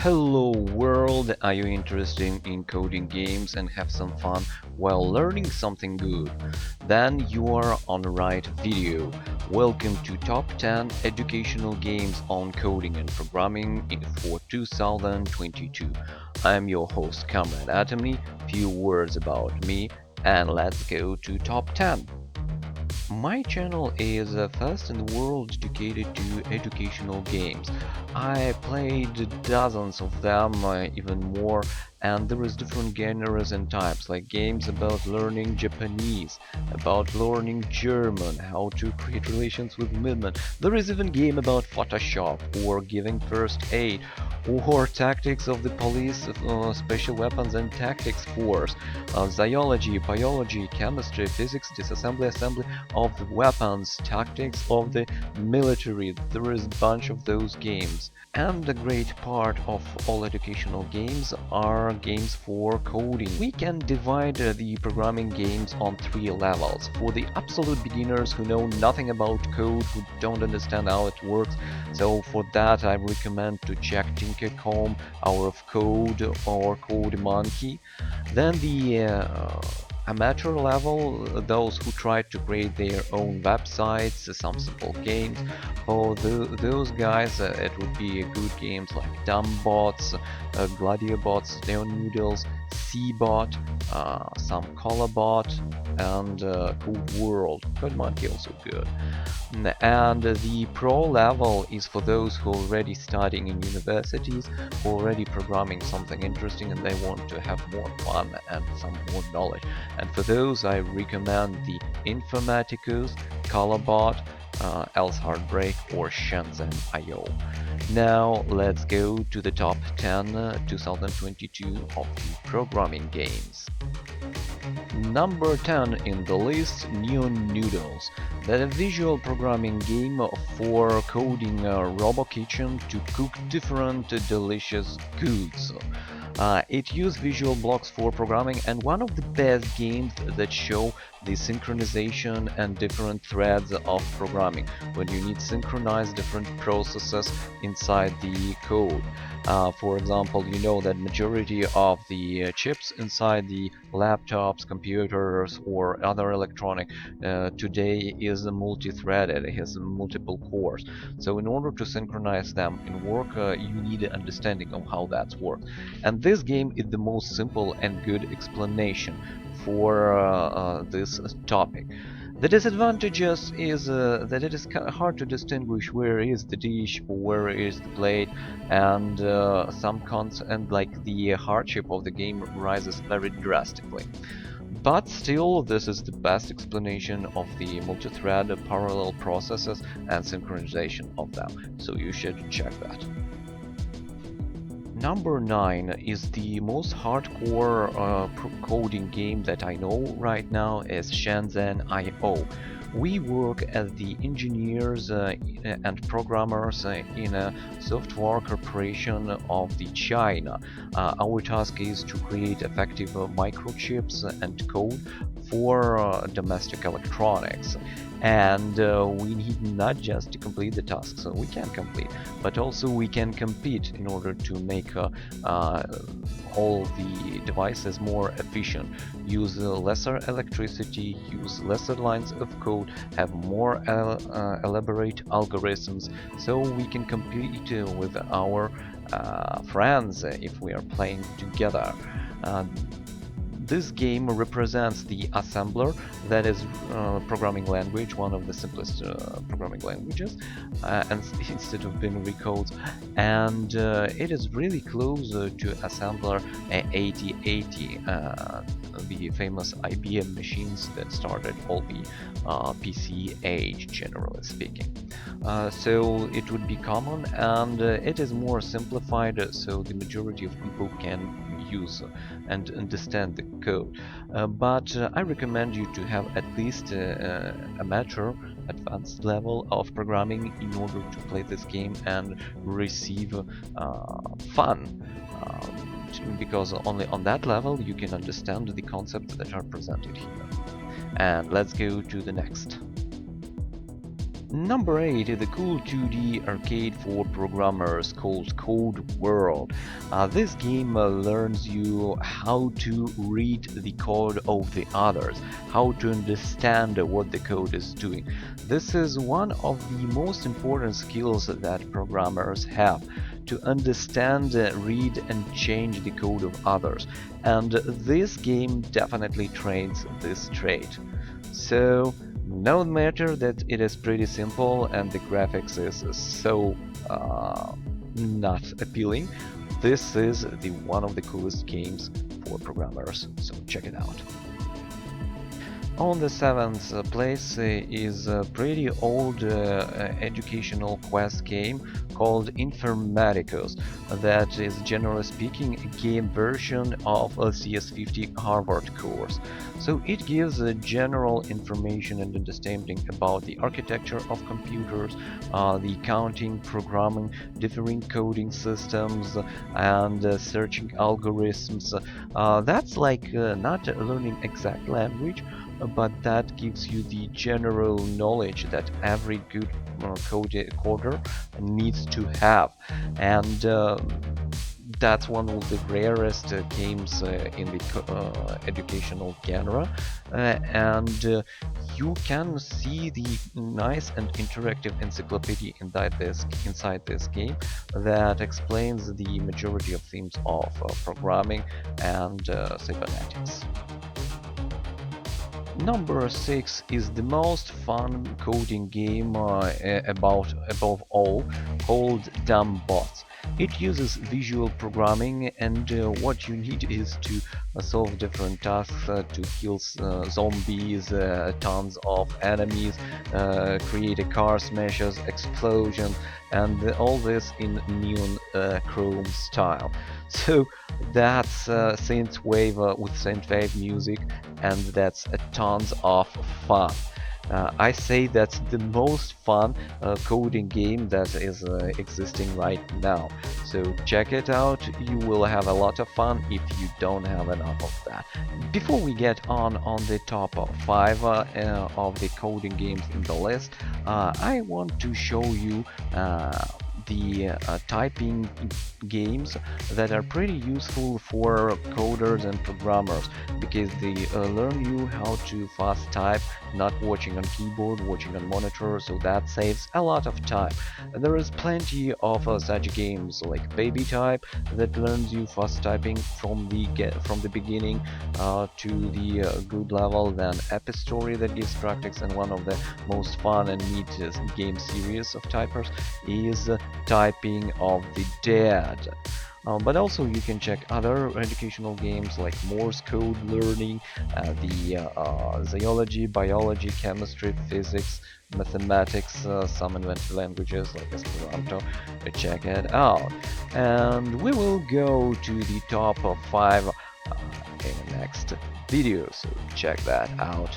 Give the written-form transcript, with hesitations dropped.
Hello world, are you interested in coding games and have some fun while learning something good? Then you are on the right video. Welcome to Top 10 Educational Games on Coding and Programming for 2022. I'm your host Comrade Atomy, few words about me, and let's go to Top 10. My channel is first in the world dedicated to educational games. I played dozens of them, even more, and there is different genres and types, like games about learning Japanese, about learning German, how to create relations with women. There is even game about Photoshop or giving first aid, or tactics of the police, special weapons and tactics force, zoology, biology, chemistry, physics, disassembly, assembly of the weapons, tactics of the military. There is a bunch of those games. And the great part of all educational games are games for coding. We can divide the programming games on 3 levels. For the absolute beginners who know nothing about code, who don't understand how it works, so for that I recommend to check Tinkercom, Hour of Code or Code Monkey. Then the amateur level, those who try to create their own websites, some simple games. For those guys, it would be good games like DumbBots, GladioBots, Neon Noodles, Cbot, some Colobot, and Code World. Code Monkey also good. And the pro level is for those who are already studying in universities, who are already programming something interesting and they want to have more fun and some more knowledge. And for those, I recommend the Informaticus, Colobot, Else Heartbreak, or Shenzhen I. Now let's go to the top 10 2022 of the programming games. Number 10 in the list, Neon Noodles. That's a visual programming game for coding a robot kitchen to cook different delicious goods. It uses visual blocks for programming and one of the best games that show the synchronization and different threads of programming when you need to synchronize different processes inside the code. For example, you know that majority of the chips inside the laptops, computers or other electronic today is multi-threaded, it has multiple cores. So in order to synchronize them in work, you need an understanding of how that works. And this game is the most simple and good explanation for this topic. The disadvantages is that it is kind of hard to distinguish where is the dish or where is the plate, and some cons and like the hardship of the game rises very drastically. But still, this is the best explanation of the multi-thread parallel processes and synchronization of them, so you should check that. Number 9 is the most hardcore coding game that I know right now is Shenzhen I. We work as the engineers and programmers in a software corporation of the China. Our task is to create effective microchips and code for domestic electronics. And we need not just to complete the tasks we can complete, but also we can compete in order to make all the devices more efficient, use lesser electricity, use lesser lines of code, have more elaborate algorithms, so we can compete with our friends if we are playing together. This game represents the assembler, that is programming language, one of the simplest programming languages, and instead of binary codes, and it is really close to assembler 8080, the famous IBM machines that started all the PC age, generally speaking. So it would be common, and it is more simplified, so the majority of people can use and understand the code. But I recommend you to have at least a amateur advanced level of programming in order to play this game and receive fun. Because only on that level you can understand the concepts that are presented here. And let's go to the next. Number 8 is the cool 2D arcade for programmers called Code World. This game learns you how to read the code of the others, how to understand what the code is doing. This is one of the most important skills that programmers have, to understand, read and change the code of others. And this game definitely trains this trait. So, no matter that it is pretty simple and the graphics is so not appealing, this is one of the coolest games for programmers, so check it out. On the 7th place is a pretty old educational quest game called Informaticus. That is, generally speaking, a game version of a CS50 Harvard course. So it gives general information and understanding about the architecture of computers, the counting, programming, different coding systems, and searching algorithms. That's like not learning exact language, but that gives you the general knowledge that every good coder needs to have. And that's one of the rarest games in the educational genre, and you can see the nice and interactive encyclopedia inside this game that explains the majority of themes of programming and cybernetics. Number 6 is the most fun coding game above all, called DumbBots. It uses visual programming, and what you need is to solve different tasks, to kill zombies, tons of enemies, create a car smashes, explosion, and all this in neon chrome style. So that's synthwave with synthwave music, and that's tons of fun. I say that's the most fun coding game that is existing right now. So check it out, you will have a lot of fun if you don't have enough of that. Before we get on the top 5 of the coding games in the list, I want to show you the typing games that are pretty useful for coders and programmers, because they learn you how to fast type, not watching on keyboard, watching on monitor, so that saves a lot of time. There is plenty of such games like Baby Type that learns you fast typing from the beginning to the good level, then Epic Story that gives practice, and one of the most fun and neat game series of typers is Typing of the Dead. But also you can check other educational games like Morse code learning, the zoology, biology, chemistry, physics, mathematics, some invented languages like Esperanto. Check it out. And we will go to the top of 5 in the next video, so check that out.